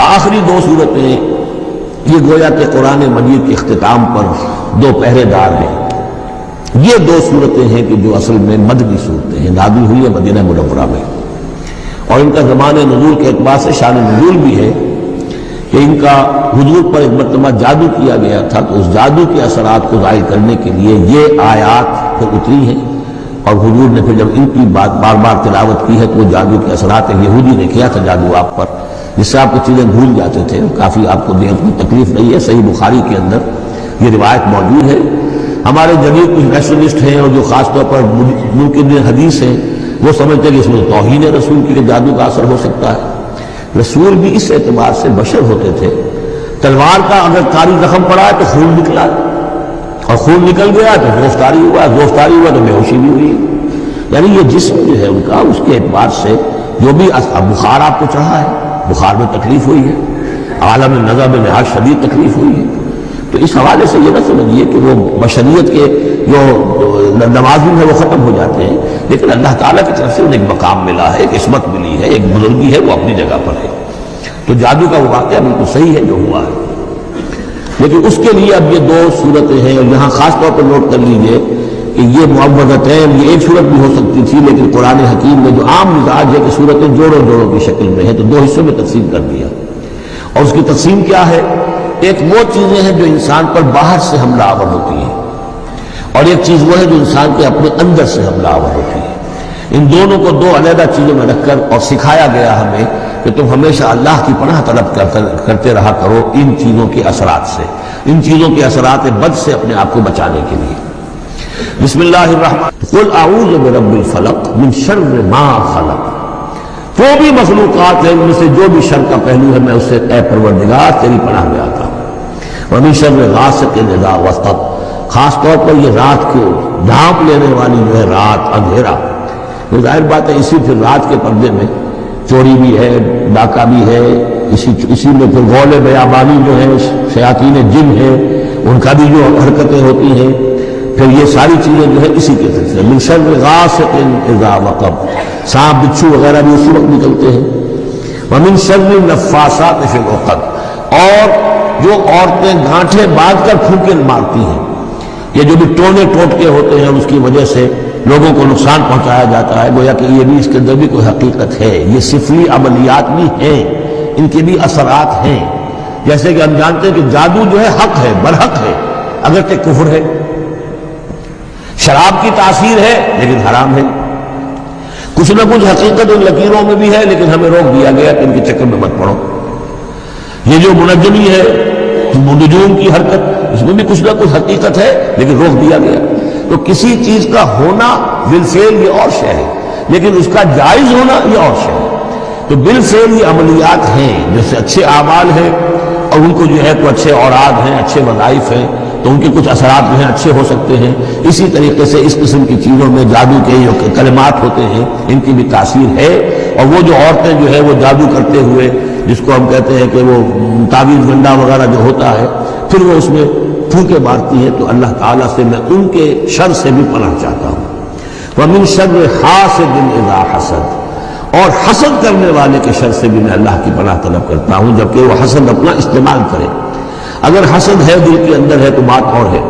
آخری دو صورتیں یہ گویا کہ قرآن مجید کے اختتام پر دو پہرے دار ہیں. یہ دو صورتیں ہیں کہ جو اصل میں مدنی صورتیں ہیں، نازل ہوئی ہے مدینہ منورہ میں، اور ان کا زمان نزول کے اعتبار سے شان نزول بھی ہے کہ ان کا حضور پر ایک مرتبہ جادو کیا گیا تھا، تو اس جادو کے اثرات کو ظاہر کرنے کے لیے یہ آیات پھر اتری ہیں. اور حضور نے پھر جب ان کی بات بار بار تلاوت کی ہے تو وہ جادو کے اثرات ہیں. یہودی نے کیا تھا جادو آپ پر، جس سے آپ کو چیزیں بھول جاتے تھے، کافی آپ کو دیکھنے میں تکلیف نہیں ہے. صحیح بخاری کے اندر یہ روایت موجود ہے. ہمارے جدید کچھ نیشنلسٹ ہیں اور جو خاص طور پر منکرین حدیث ہیں، وہ سمجھتے ہیں کہ اس میں توہین رسول کی کہ جادو کا اثر ہو سکتا ہے. رسول بھی اس اعتبار سے بشر ہوتے تھے. تلوار کا اگر کاری زخم پڑا ہے تو خون نکلا، اور خون نکل گیا تو گرفتاری ہوا، گرفتاری ہوا تو بے ہوشی بھی ہوئی. یعنی یہ جسم جو ہے ان کا، اس کے اعتبار سے جو بھی بخار آپ کو چڑھا ہے، بخار میں تکلیف ہوئی ہے، عالم نظر میں نہایت شدید تکلیف ہوئی ہے. تو اس حوالے سے یہ نہ سمجھیے کہ وہ بشریت کے جو نوازن ہے وہ ختم ہو جاتے ہیں، لیکن اللہ تعالیٰ کی طرف سے انہیں ایک مقام ملا ہے، ایک عصمت ملی ہے، ایک بزرگی ہے، وہ اپنی جگہ پر ہے. تو جادو کا وہ واقعہ بالکل صحیح ہے جو ہوا ہے. لیکن اس کے لیے اب یہ دو صورتیں ہیں، اور یہاں خاص طور پر نوٹ کر لیجئے کہ یہ معوذتین، یہ ایک صورت بھی ہو سکتی تھی، لیکن قرآن حکیم میں جو عام مزاج ہے کہ صورتیں جوڑوں جوڑوں کی شکل میں ہیں، تو دو حصوں میں تقسیم کر دیا. اور اس کی تقسیم کیا ہے؟ ایک وہ چیزیں ہیں جو انسان پر باہر سے حملہ آور ہوتی ہیں، اور ایک چیز وہ ہے جو انسان کے اپنے اندر سے حملہ آور ہوتی ہے. ان دونوں کو دو علیحدہ چیزوں میں رکھ کر اور سکھایا گیا ہمیں کہ تم ہمیشہ اللہ کی پناہ طلب کرتے رہا کرو ان چیزوں کے اثرات سے، ان چیزوں کے اثرات بد سے اپنے آپ کو بچانے کے لیے. بسم اللہ الرحمن قل اعوذ برب الفلق من شر ما خلق. جو بھی مخلوقات ہیں ان میں سے جو بھی شر کا پہلو ہے، میں اس سے اے پروردگار تیری پناہ میں آتا ہوں. ومن شر غاسق اذا وقب. خاص طور پر یہ رات کو ڈھانپ لینے والی جو ہے رات، اندھیرا. تو ظاہر بات ہے اسی پھر رات کے پردے میں چوری بھی ہے، ڈاکہ بھی ہے، اسی میں پھر غول بیابانی جو ہے، شیاطین جن ہیں ان کا بھی جو حرکتیں ہوتی ہیں، پھر یہ ساری چیزیں جو ہے اسی کے سلسلے. من شر غاسق اذا وقب. سانپ بچھو وغیرہ بھی اسی وقت نکلتے ہیں. ومن شر النفاثات فی العقد. اور جو عورتیں گانٹھیں باندھ کر پھونکے مارتی ہیں، یہ جو بھی ٹونے ٹوٹکے ہوتے ہیں اس کی وجہ سے لوگوں کو نقصان پہنچایا جاتا ہے، گویا کہ یہ بھی اس کے اندر بھی کوئی حقیقت ہے. یہ سفلی عملیات بھی ہیں، ان کے بھی اثرات ہیں. جیسے کہ ہم جانتے ہیں کہ جادو جو ہے حق ہے، برحق ہے، اگرچہ کفر ہے. شراب کی تاثیر ہے لیکن حرام ہے. کچھ نہ کچھ حقیقت ان لکیروں میں بھی ہے، لیکن ہمیں روک دیا گیا کہ ان کے چکر میں مت پڑو. یہ جو منجمی ہے، نجوم کی حرکت، اس میں بھی کچھ نہ کچھ حقیقت ہے لیکن روک دیا گیا. تو کسی چیز کا ہونا بالفعل یہ اور شے ہے، لیکن اس کا جائز ہونا یہ اور شے ہے. تو بالفعل یہ عملیات ہیں، جیسے اچھے اعمال ہیں اور ان کو جو ہے تو اچھے اوراد ہیں، اچھے وظائف ہیں، تو ان کے کچھ اثرات جو ہیں اچھے ہو سکتے ہیں. اسی طریقے سے اس قسم کی چیزوں میں جادو کے جو کلمات ہوتے ہیں ان کی بھی تاثیر ہے. اور وہ جو عورتیں جو ہے وہ جادو کرتے ہوئے، جس کو ہم کہتے ہیں کہ وہ تعویذ گنڈا وغیرہ جو ہوتا ہے، پھر وہ اس میں پھونکے مارتی ہیں، تو اللہ تعالیٰ سے میں ان کے شر سے بھی پناہ چاہتا ہوں. ومن شر حاسد اذا حسد. اور حسد کرنے والے کے شر سے بھی میں اللہ کی پناہ طلب کرتا ہوں، جبکہ وہ حسد اپنا استعمال کرے. اگر حسد ہے دل کے اندر ہے تو بات اور ہے،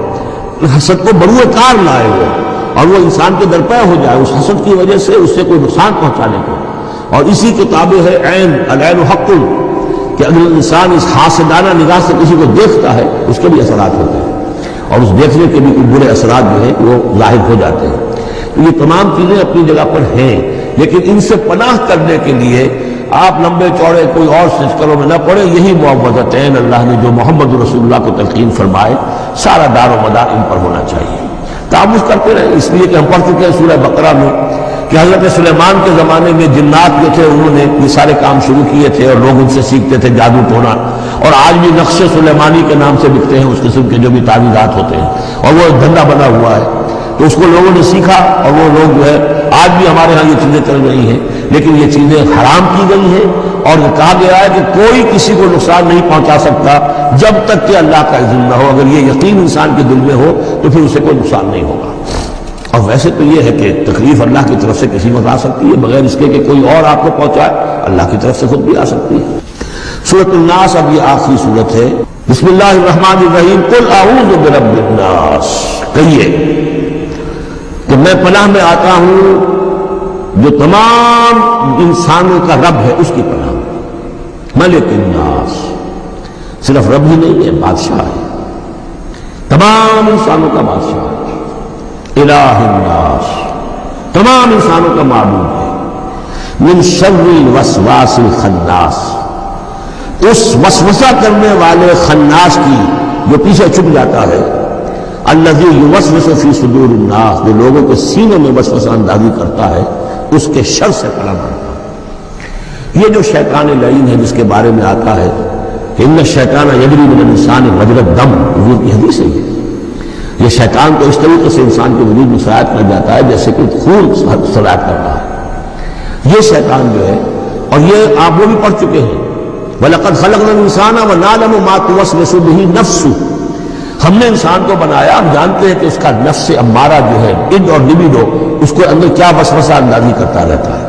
حسد کو بروئے کار لائے وہ اور وہ انسان کے درپے ہو جائے اس حسد کی وجہ سے، اس سے کوئی نقصان پہنچانے کو. اور اسی کے تابع ہے عین، العین حق، کہ اگر انسان اس حاسدانہ نگاہ سے کسی کو دیکھتا ہے اس کے بھی اثرات ہوتے ہیں، اور اس دیکھنے کے بھی کچھ برے اثرات جو ہیں وہ ظاہر ہو جاتے ہیں. تو یہ تمام چیزیں اپنی جگہ پر ہیں، لیکن ان سے پناہ کرنے کے لیے آپ لمبے چوڑے کوئی اور سلسلوں میں نہ پڑے. یہی معوذتین اللہ نے جو محمد رسول اللہ کو تلقین فرمائے، سارا دار و مدار ان پر ہونا چاہیے. تعوذ کرتے رہے، اس لیے کہ ہم پڑھ چکے ہیں سورہ بقرہ میں کہ حضرت سلیمان کے زمانے میں جنات جو تھے انہوں نے یہ سارے کام شروع کیے تھے اور لوگ ان سے سیکھتے تھے جادو ٹونا. اور آج بھی نقش سلیمانی کے نام سے بکتے ہیں اس قسم کے جو بھی تعویذات ہوتے ہیں، اور وہ دھندا بنا ہوا ہے. تو اس کو لوگوں نے سیکھا اور وہ لوگ جو ہے آج بھی ہمارے ہاں یہ چیزیں چل رہی ہیں، لیکن یہ چیزیں حرام کی گئی ہیں. اور کہا گیا ہے کہ کوئی کسی کو نقصان نہیں پہنچا سکتا جب تک کہ اللہ کا اذن نہ ہو. اگر یہ یقین انسان کے دل میں ہو تو پھر اسے کوئی نقصان نہیں ہوگا. اور ویسے تو یہ ہے کہ تکلیف اللہ کی طرف سے کسی کو آ سکتی ہے بغیر اس کے کہ کوئی اور آپ کو پہنچائے، اللہ کی طرف سے خود بھی آ سکتی ہے. سورۃ الناس اب یہ آخری سورت ہے۔ بسم اللہ الرحمن الرحیم، قل اعوذ برب الناس، کہیے کہ میں پناہ میں آتا ہوں جو تمام انسانوں کا رب ہے، اس کی پناہ میں، ملک الناس، صرف رب ہی نہیں ہے، بادشاہ ہے، تمام انسانوں کا بادشاہ ہے، الہ الناس، تمام انسانوں کا معبود ہے، من شر الوسواس الخناس، اس وسوسہ کرنے والے خناس کی جو پیچھے چھپ جاتا ہے، الذی یوسوس فی صدور الناس، جو لوگوں کے سینوں میں وسوسہ اندازی کرتا ہے، اس کے شر سے پناہ مانگتا ہے۔ یہ جو شیطان لعین ہے جس کے بارے میں آتا ہے کہ ان الشیطان یجری من الانسان مجری الدم، حضور کی حدیث ہے یہ شیطان تو اس طریقے سے انسان کے وجود میں سرایت کر جاتا ہے جیسے کہ خون سرایت کر رہا ہے، یہ شیطان جو ہے، اور یہ آپ وہ بھی پڑھ چکے ہیں، وَلَقَدْ خَلَقْنَا الْإِنسَانَ وَنَعْلَمُ مَا تُوَسْوِسُ بِهِ نَفْسُهُ، ہم نے انسان کو بنایا، ہم جانتے ہیں کہ اس کا نفس امارہ جو ہے، اڈ اور لبیڈو، اس کو اندر کیا وسوسہ اندازی کرتا رہتا ہے۔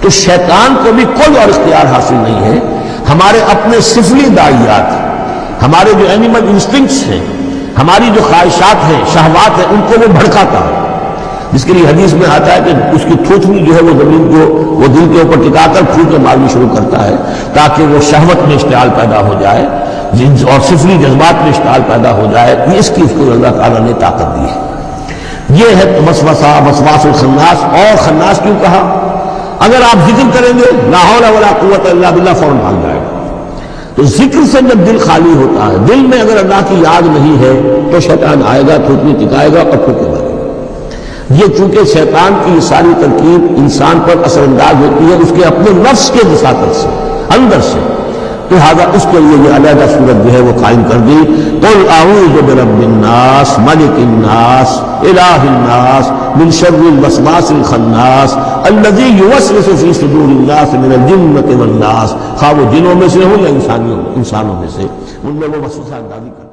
تو شیطان کو بھی کوئی اور اختیار حاصل نہیں ہے، ہمارے اپنے سفلی داعیات، ہمارے جو اینیمل انسٹنکٹس ہیں، ہماری جو خواہشات ہیں، شہوات ہیں، ان کو وہ بھڑکاتا ہے، جس کے لیے حدیث میں آتا ہے کہ اس کی تھوتنی جو ہے وہ زمین کو وہ دل کے اوپر ٹکا کر پھوٹے مارنی شروع کرتا ہے تاکہ وہ شہوت میں اشتعال پیدا ہو جائے اور سفلی جذبات میں اشتعال پیدا ہو جائے۔ یہ اس کی اس کو اللہ تعالیٰ نے طاقت دی ہے۔ یہ ہے وسوسہ، وسواس الخناس۔ اور خناس کیوں کہا؟ اگر آپ ذکر کریں گے لا حول ولا قوت الا باللہ، فوراً بھاگ جائے گا۔ تو ذکر سے جب دل خالی ہوتا ہے، دل میں اگر اللہ کی یاد نہیں ہے تو شیطان آئے گا، تھوتنی ٹکائے گا اور پھوکے مارے گا۔ یہ چونکہ شیطان کی یہ ساری ترکیب انسان پر اثر انداز ہوتی ہے اس کے اپنے نفس کے وساطت سے، اندر سے، لہذا اس کے لیے یہ علیحدہ صورت جو ہے وہ قائم کر دی۔ قل اعوذ برب الناس، ملک الناس، الہ الناس، من شر الوسواس الخناس الذی یوسوس فی صدور الناس من الجنۃ والناس، خواہ وہ جنوں میں سے ہوں یا انسانوں میں سے، ان میں وہ وسوسہ اندازی کرتے ہیں۔